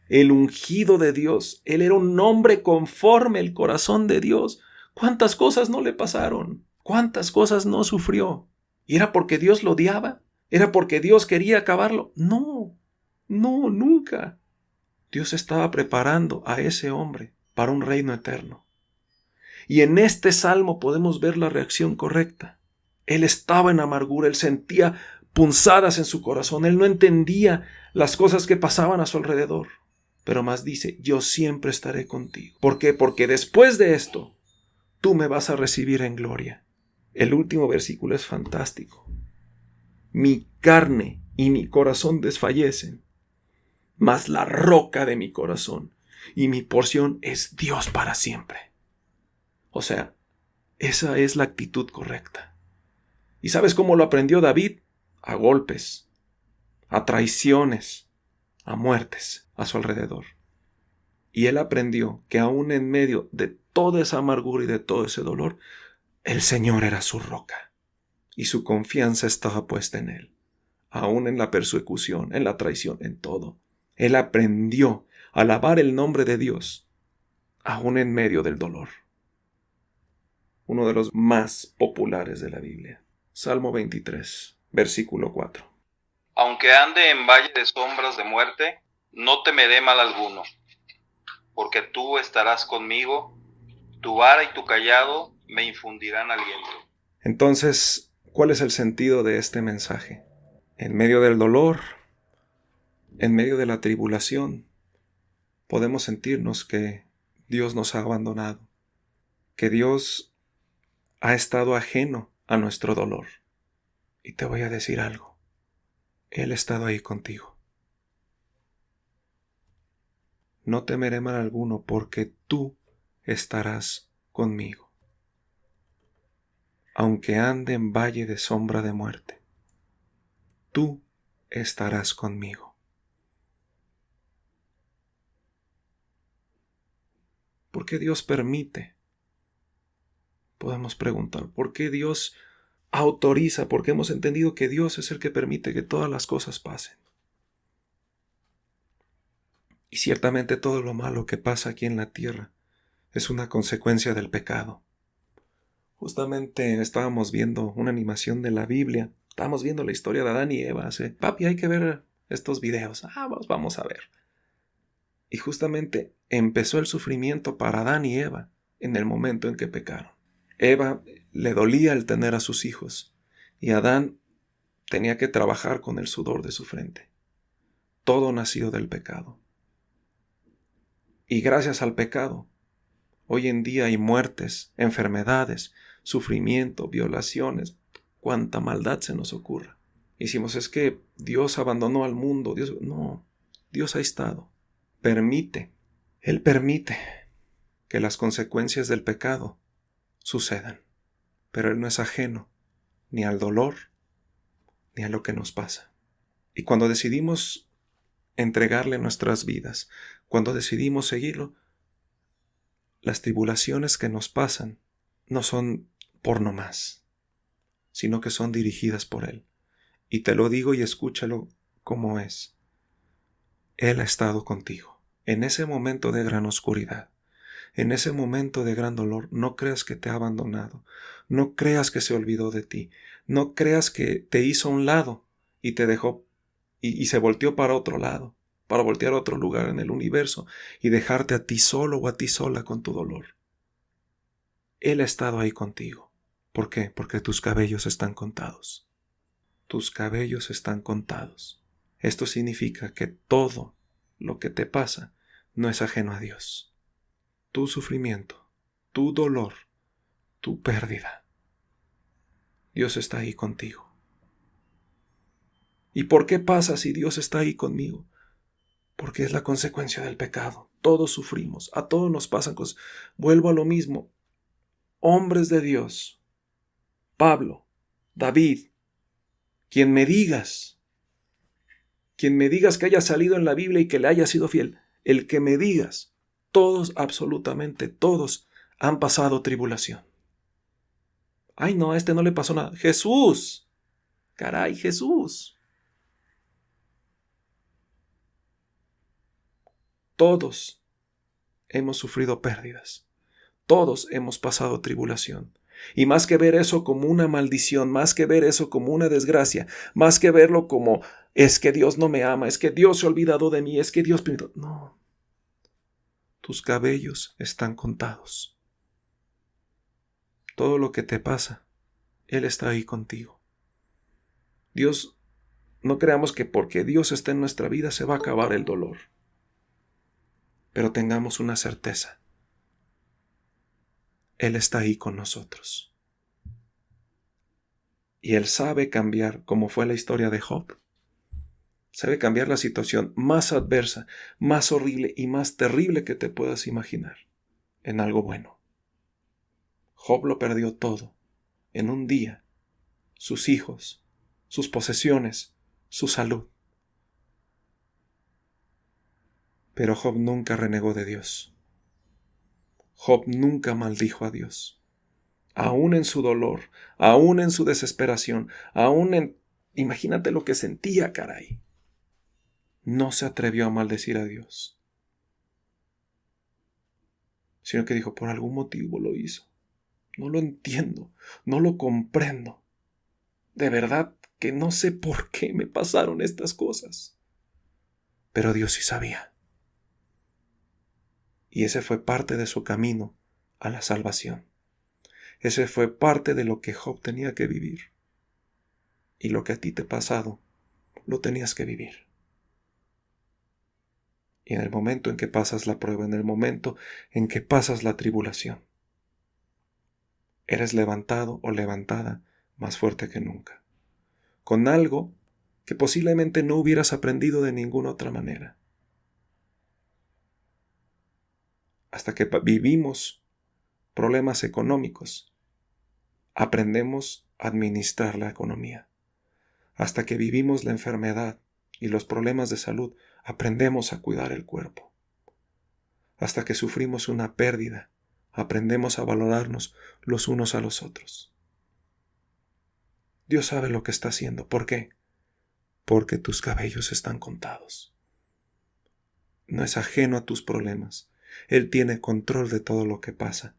A: El ungido de Dios. Él era un hombre conforme al corazón de Dios. ¿Cuántas cosas no le pasaron? ¿Cuántas cosas no sufrió? ¿Y era porque Dios lo odiaba? ¿Era porque Dios quería acabarlo? No, nunca. Dios estaba preparando a ese hombre para un reino eterno. Y en este salmo podemos ver la reacción correcta. Él estaba en amargura, él sentía punzadas en su corazón, él no entendía las cosas que pasaban a su alrededor. Pero más dice, yo siempre estaré contigo. ¿Por qué? Porque después de esto, tú me vas a recibir en gloria. El último versículo es fantástico. Mi carne y mi corazón desfallecen, mas la roca de mi corazón y mi porción es Dios para siempre. O sea, esa es la actitud correcta. ¿Y sabes cómo lo aprendió David? A golpes, a traiciones, a muertes a su alrededor. Y él aprendió que aún en medio de toda esa amargura y de todo ese dolor, el Señor era su roca. Y su confianza estaba puesta en Él. Aún en la persecución, en la traición, en todo. Él aprendió a alabar el nombre de Dios, aún en medio del dolor. Uno de los más populares de la Biblia. Salmo 23, versículo 4.
F: Aunque ande en valle de sombras de muerte, no temeré mal alguno, porque tú estarás conmigo, tu vara y tu cayado me infundirán aliento.
A: Entonces, ¿cuál es el sentido de este mensaje? En medio del dolor, en medio de la tribulación, podemos sentirnos que Dios nos ha abandonado, que Dios ha estado ajeno a nuestro dolor. Y te voy a decir algo, Él ha estado ahí contigo. No temeré mal alguno, porque tú estarás conmigo. Aunque ande en valle de sombra de muerte, tú estarás conmigo. ¿Por qué Dios permite? Podemos preguntar, ¿por qué Dios autoriza? Porque hemos entendido que Dios es el que permite que todas las cosas pasen. Y ciertamente todo lo malo que pasa aquí en la tierra es una consecuencia del pecado. Justamente estábamos viendo una animación de la Biblia. Estábamos viendo la historia de Adán y Eva. Papi, hay que ver estos videos. Vamos a ver. Y justamente empezó el sufrimiento para Adán y Eva en el momento en que pecaron. Eva le dolía el tener a sus hijos y Adán tenía que trabajar con el sudor de su frente. Todo nacido del pecado. Y gracias al pecado, hoy en día hay muertes, enfermedades, sufrimiento, violaciones, cuánta maldad se nos ocurra. Y decimos, es que Dios abandonó al mundo. No, Dios ha estado. Él permite que las consecuencias del pecado sucedan. Pero Él no es ajeno ni al dolor ni a lo que nos pasa. Y cuando decidimos entregarle nuestras vidas, cuando decidimos seguirlo, las tribulaciones que nos pasan no son por nomás, sino que son dirigidas por Él. Y te lo digo y escúchalo como es. Él ha estado contigo. En ese momento de gran oscuridad, en ese momento de gran dolor, no creas que te ha abandonado, no creas que se olvidó de ti, no creas que te hizo a un lado y te dejó y se volteó para otro lado, para voltear a otro lugar en el universo y dejarte a ti solo o a ti sola con tu dolor. Él ha estado ahí contigo. ¿Por qué? Porque tus cabellos están contados. Tus cabellos están contados. Esto significa que todo lo que te pasa no es ajeno a Dios. Tu sufrimiento, tu dolor, tu pérdida. Dios está ahí contigo. ¿Y por qué pasa si Dios está ahí conmigo? Porque es la consecuencia del pecado. Todos sufrimos, a todos nos pasan cosas. Vuelvo a lo mismo. Hombres de Dios, Pablo, David, quien me digas que haya salido en la Biblia y que le haya sido fiel, el que me digas, todos, absolutamente todos, han pasado tribulación. Ay, no, a este no le pasó nada. Jesús, caray, Jesús. Todos hemos sufrido pérdidas. Todos hemos pasado tribulación. Y más que ver eso como una maldición, más que ver eso como una desgracia, más que verlo como es que Dios no me ama, es que Dios se ha olvidado de mí, es que Dios... No. Tus cabellos están contados. Todo lo que te pasa, Él está ahí contigo. Dios, no creamos que porque Dios está en nuestra vida se va a acabar el dolor. Pero tengamos una certeza. Él está ahí con nosotros. Y Él sabe cambiar, como fue la historia de Job. Sabe cambiar la situación más adversa, más horrible y más terrible que te puedas imaginar en algo bueno. Job lo perdió todo en un día. Sus hijos, sus posesiones, su salud. Pero Job nunca renegó de Dios. Job nunca maldijo a Dios. Aún en su dolor, aún en su desesperación, imagínate lo que sentía, caray. no se atrevió a maldecir a Dios, sino que dijo, por algún motivo lo hizo. No lo entiendo, no lo comprendo. De verdad que no sé por qué me pasaron estas cosas. Pero Dios sí sabía. Y ese fue parte de su camino a la salvación. Ese fue parte de lo que Job tenía que vivir. Y lo que a ti te ha pasado, lo tenías que vivir. Y en el momento en que pasas la prueba, en el momento en que pasas la tribulación, eres levantado o levantada más fuerte que nunca, con algo que posiblemente no hubieras aprendido de ninguna otra manera. Hasta que vivimos problemas económicos, aprendemos a administrar la economía. Hasta que vivimos la enfermedad y los problemas de salud, aprendemos a cuidar el cuerpo. Hasta que sufrimos una pérdida, aprendemos a valorarnos los unos a los otros. Dios sabe lo que está haciendo. ¿Por qué? Porque tus cabellos están contados. No es ajeno a tus problemas. Él tiene control de todo lo que pasa.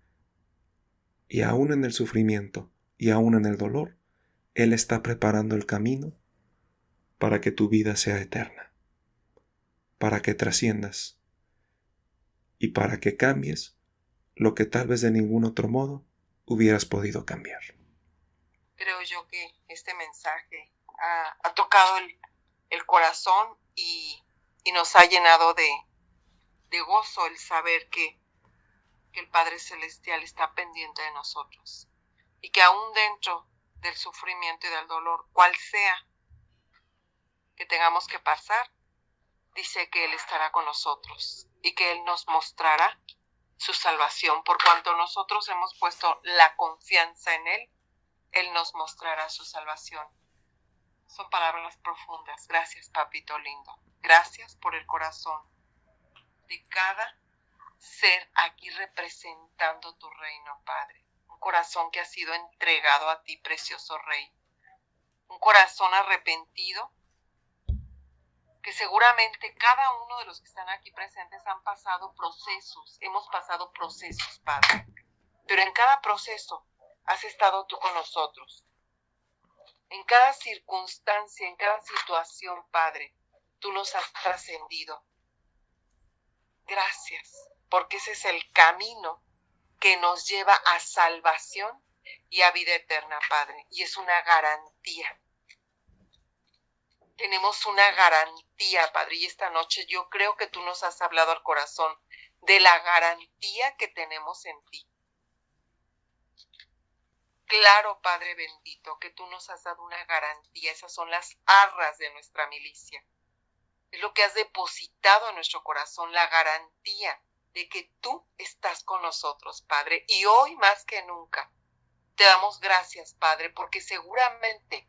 A: Y aún en el sufrimiento y aún en el dolor, Él está preparando el camino para que tu vida sea eterna, para que trasciendas y para que cambies lo que tal vez de ningún otro modo hubieras podido cambiar.
B: Creo yo que este mensaje ha tocado el corazón y nos ha llenado de gozo el saber que el Padre Celestial está pendiente de nosotros y que aún dentro del sufrimiento y del dolor, cual sea que tengamos que pasar, dice que Él estará con nosotros y que Él nos mostrará su salvación. Por cuanto nosotros hemos puesto la confianza en Él, Él nos mostrará su salvación. Son palabras profundas. Gracias, papito lindo. Gracias por el corazón de cada ser aquí representando tu reino, Padre. Un corazón que ha sido entregado a ti, precioso Rey. Un corazón arrepentido, que seguramente cada uno de los que están aquí presentes han pasado procesos, hemos pasado procesos, Padre. Pero en cada proceso has estado tú con nosotros. En cada circunstancia, en cada situación, Padre, tú nos has trascendido. Gracias, porque ese es el camino que nos lleva a salvación y a vida eterna, Padre. Y es una garantía. Tenemos una garantía, Padre, y esta noche yo creo que tú nos has hablado al corazón de la garantía que tenemos en ti. Claro, Padre bendito, que tú nos has dado una garantía. Esas son las arras de nuestra milicia. Es lo que has depositado en nuestro corazón, la garantía de que tú estás con nosotros, Padre. Y hoy más que nunca te damos gracias, Padre, porque seguramente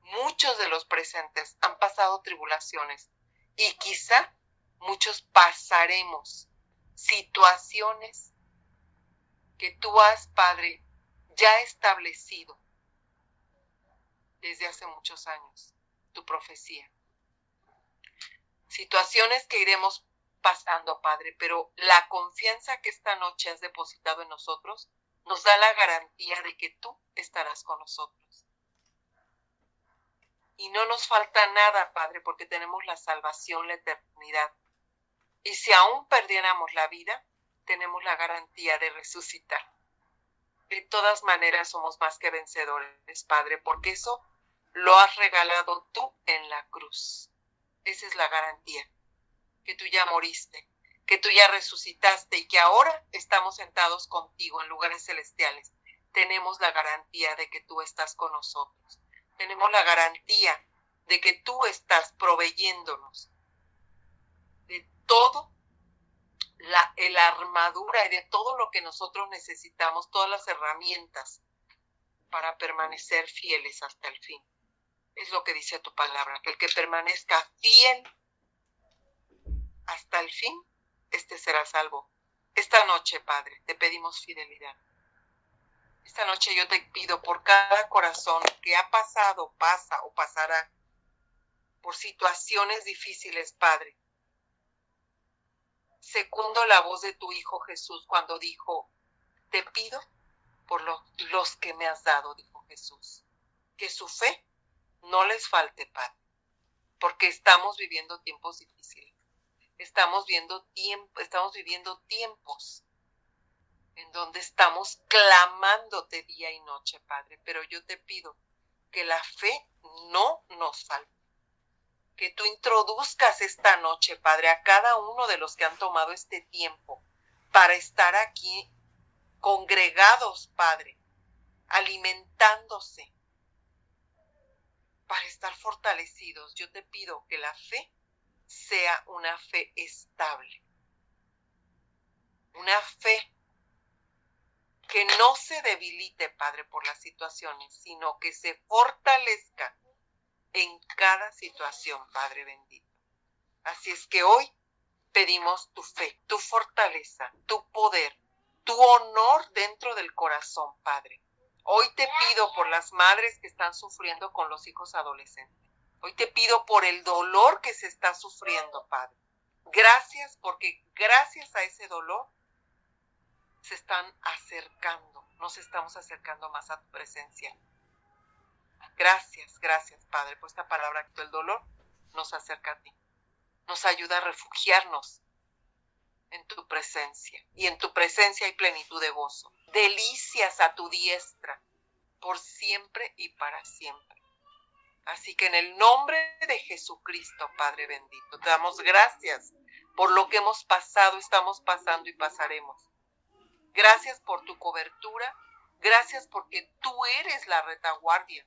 B: muchos de los presentes han pasado tribulaciones y quizá muchos pasaremos situaciones que tú has, Padre, ya establecido desde hace muchos años, tu profecía. Situaciones que iremos pasando, Padre, pero la confianza que esta noche has depositado en nosotros nos da la garantía de que tú estarás con nosotros. Y no nos falta nada, Padre, porque tenemos la salvación, la eternidad. Y si aún perdiéramos la vida, tenemos la garantía de resucitar. De todas maneras somos más que vencedores, Padre, porque eso lo has regalado tú en la cruz. Esa es la garantía, que tú ya moriste, que tú ya resucitaste y que ahora estamos sentados contigo en lugares celestiales. Tenemos la garantía de que tú estás con nosotros. Tenemos la garantía de que tú estás proveyéndonos de todo la armadura y de todo lo que nosotros necesitamos, todas las herramientas para permanecer fieles hasta el fin. Es lo que dice tu palabra, que el que permanezca fiel hasta el fin, este será salvo. Esta noche, Padre, te pedimos fidelidad. Esta noche yo te pido por cada corazón que ha pasado, pasa o pasará por situaciones difíciles, Padre. Secundo la voz de tu Hijo Jesús cuando dijo, te pido por los que me has dado, dijo Jesús, que su fe no les falte, Padre, porque estamos viviendo tiempos difíciles. Estamos viviendo tiempos en donde estamos clamándote día y noche, Padre, pero yo te pido que la fe no nos falte. Que tú introduzcas esta noche, Padre, a cada uno de los que han tomado este tiempo para estar aquí congregados, Padre, alimentándose, para estar fortalecidos. Yo te pido que la fe sea una fe estable, una fe que no se debilite, Padre, por las situaciones, sino que se fortalezca en cada situación, Padre bendito. Así es que hoy pedimos tu fe, tu fortaleza, tu poder, tu honor dentro del corazón, Padre. Hoy te pido por las madres que están sufriendo con los hijos adolescentes. Hoy te pido por el dolor que se está sufriendo, Padre. Gracias, porque gracias a ese dolor se están acercando, nos estamos acercando más a tu presencia. Gracias, Padre, por esta palabra que el dolor nos acerca a ti. Nos ayuda a refugiarnos en tu presencia. Y en tu presencia hay plenitud de gozo. Delicias a tu diestra, por siempre y para siempre. Así que en el nombre de Jesucristo, Padre bendito, te damos gracias por lo que hemos pasado, estamos pasando y pasaremos. Gracias por tu cobertura. Gracias porque tú eres la retaguardia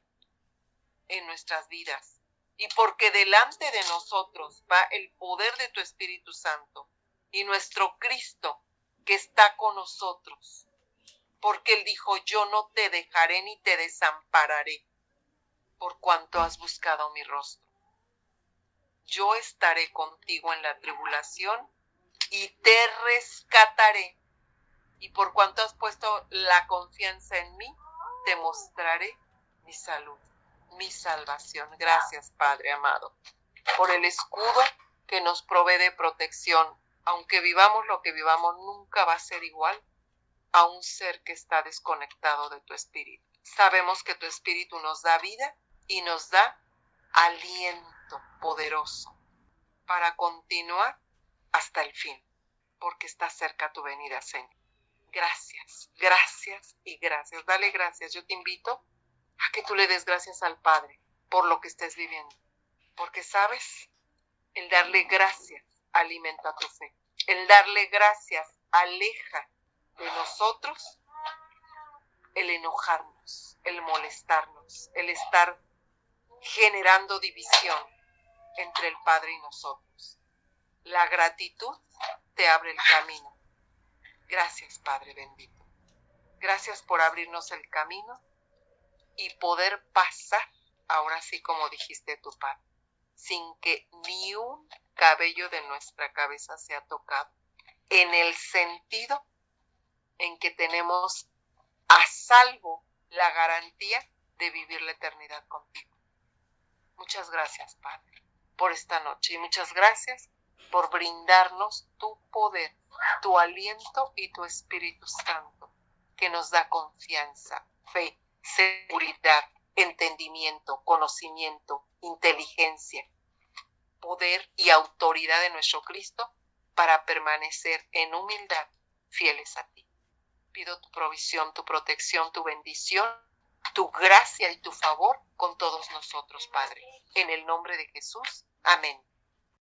B: en nuestras vidas y porque delante de nosotros va el poder de tu Espíritu Santo y nuestro Cristo que está con nosotros, porque Él dijo, yo no te dejaré ni te desampararé por cuanto has buscado mi rostro. Yo estaré contigo en la tribulación y te rescataré, y por cuanto has puesto la confianza en mí, te mostraré mi salud, mi salvación. Gracias, Padre amado, por el escudo que nos provee de protección. Aunque vivamos lo que vivamos, nunca va a ser igual a un ser que está desconectado de tu espíritu. Sabemos que tu espíritu nos da vida y nos da aliento poderoso para continuar hasta el fin, porque está cerca tu venida, Señor. Gracias, gracias y gracias. Dale gracias. Yo te invito a que tú le des gracias al Padre por lo que estés viviendo. Porque, ¿sabes? El darle gracias alimenta tu fe. El darle gracias aleja de nosotros el enojarnos, el molestarnos, el estar generando división entre el Padre y nosotros. La gratitud te abre el camino. Gracias, Padre bendito. Gracias por abrirnos el camino y poder pasar, ahora sí como dijiste tu Padre, sin que ni un cabello de nuestra cabeza sea tocado, en el sentido en que tenemos a salvo la garantía de vivir la eternidad contigo. Muchas gracias, Padre, por esta noche y muchas gracias por brindarnos tu poder, tu aliento y tu Espíritu Santo, que nos da confianza, fe, seguridad, entendimiento, conocimiento, inteligencia, poder y autoridad de nuestro Cristo para permanecer en humildad fieles a ti. Pido tu provisión, tu protección, tu bendición, tu gracia y tu favor con todos nosotros, Padre. En el nombre de Jesús. Amén.